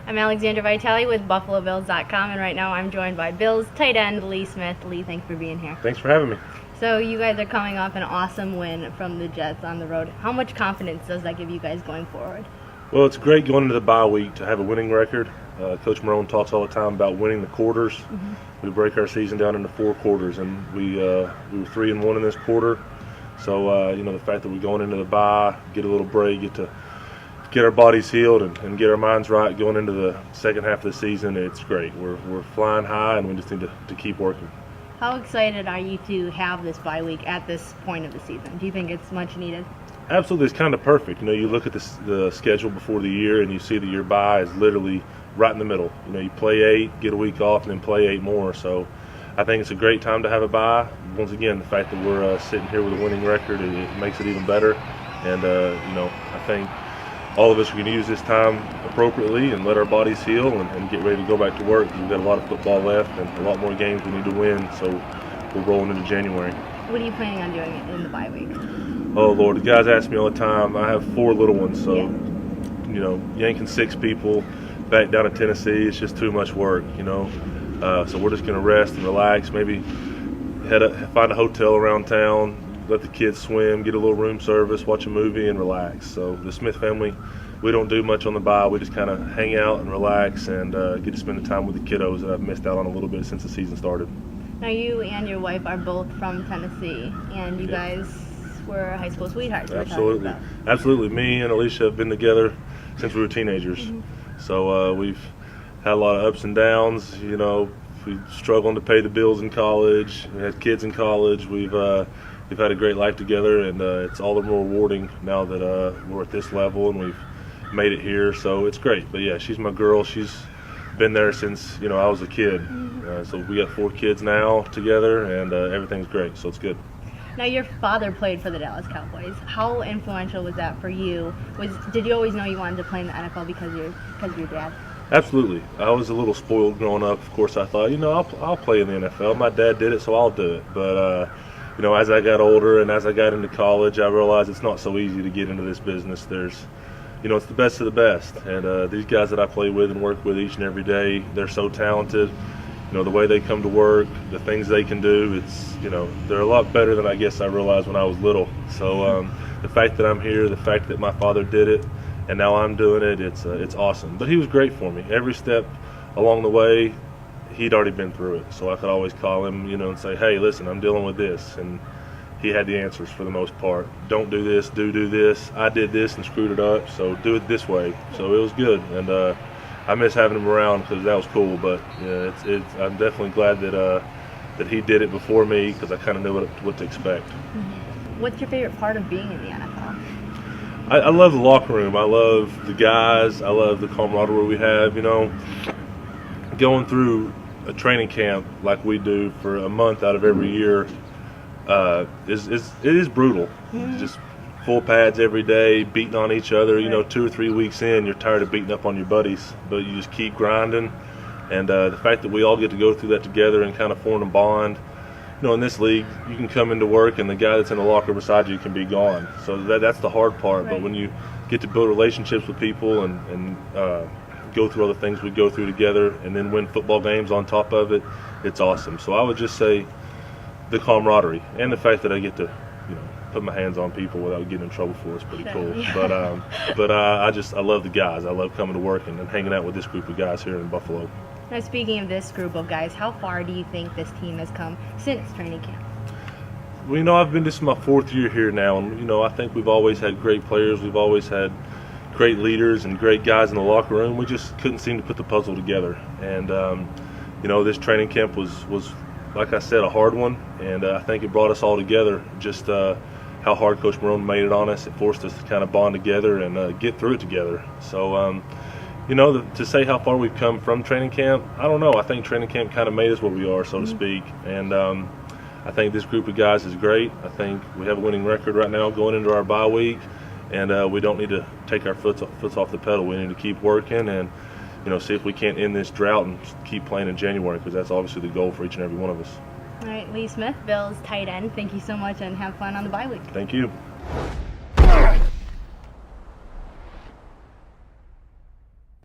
I'm Alexandra Vitale with BuffaloBills.com, and right now I'm joined by Bills tight end Lee Smith. Lee, thanks for being here. Thanks for having me. So you guys are coming off an awesome win from the Jets on the road. How much confidence does that give you guys going forward? Well, it's great going into the bye week to have a winning record. Coach Marone talks all the time about winning the quarters. We break our season down into 4 quarters, and we were 3-1 in this quarter. So the fact that we're going into the bye, get a little break, get our bodies healed and get our minds right going into the second half of the season, it's great. We're flying high, and we just need to keep working. How excited are you to have this bye week at this point of the season? Do you think it's much needed? Absolutely, it's kind of perfect. You look at the schedule before the year, and you see that your bye is literally right in the middle. You play 8, get a week off, and then play 8 more. So I think it's a great time to have a bye. Once again, the fact that we're sitting here with a winning record, it makes it even better. And I think all of us are going to use this time appropriately and let our bodies heal and get ready to go back to work. We've got a lot of football left and a lot more games we need to win, so we're rolling into January. What are you planning on doing in the bye week? Oh, Lord, the guys ask me all the time. I have 4 little ones, so, yanking 6 people back down to Tennessee, it's just too much work, So we're just going to rest and relax, maybe find a hotel around town, let the kids swim, get a little room service, watch a movie, and relax. So the Smith family, we don't do much on the bye. We just kind of hang out and relax and get to spend the time with the kiddos that I've missed out on a little bit since the season started. Now you and your wife are both from Tennessee, and you guys were high school sweethearts. Absolutely. Absolutely. Me and Alicia have been together since we were teenagers. So we've had a lot of ups and downs. We struggled to pay the bills in college. We had kids in college. We've had a great life together, and it's all the more rewarding now that we're at this level and we've made it here. So it's great. But yeah, she's my girl. She's been there since I was a kid. So we got 4 kids now together, and everything's great. So it's good. Now your father played for the Dallas Cowboys. How influential was that for you? Did you always know you wanted to play in the NFL because of your dad? Absolutely. I was a little spoiled growing up. Of course, I thought, I'll play in the NFL. My dad did it, so I'll do it. But as I got older and as I got into college, I realized it's not so easy to get into this business. There's, it's the best of the best. And these guys that I play with and work with each and every day, they're so talented. The way they come to work, the things they can do, they're a lot better than I guess I realized when I was little. So the fact that I'm here, the fact that my father did it, and now I'm doing it, it's awesome. But he was great for me. Every step along the way, he'd already been through it. So I could always call him, and say, hey, listen, I'm dealing with this. And he had the answers for the most part. Don't do this, do this. I did this and screwed it up, so do it this way. So it was good. And I miss having him around because that was cool. But yeah, I'm definitely glad that he did it before me because I kind of knew what to expect. What's your favorite part of being in the NFL? I love the locker room. I love the guys. I love the camaraderie we have. Going through a training camp like we do for a month out of every year it is brutal. Just full pads every day, beating on each other. 2 or 3 weeks in, you're tired of beating up on your buddies, but you just keep grinding. And the fact that we all get to go through that together and kind of form a bond. In this league, you can come into work and the guy that's in the locker beside you can be gone. So that's the hard part. Right. But when you get to build relationships with people and go through all the things we go through together and then win football games on top of it, it's awesome. So I would just say the camaraderie and the fact that I get to put my hands on people without getting in trouble for it's pretty cool. Yeah. But I love the guys. I love coming to work and hanging out with this group of guys here in Buffalo. Now, speaking of this group of guys, how far do you think this team has come since training camp? Well, this is my 4th year here now, and I think we've always had great players. We've always had great leaders and great guys in the locker room. We just couldn't seem to put the puzzle together. And this training camp was like I said, a hard one, and I think it brought us all together. Just how hard Coach Marone made it on us. It forced us to kind of bond together and get through it together. So, to say how far we've come from training camp, I don't know. I think training camp kind of made us what we are, so to speak. And I think this group of guys is great. I think we have a winning record right now going into our bye week, and we don't need to take our foot off the pedal. We need to keep working and see if we can't end this drought and keep playing in January, because that's obviously the goal for each and every one of us. All right, Lee Smith, Bills tight end. Thank you so much, and have fun on the bye week. Thank you.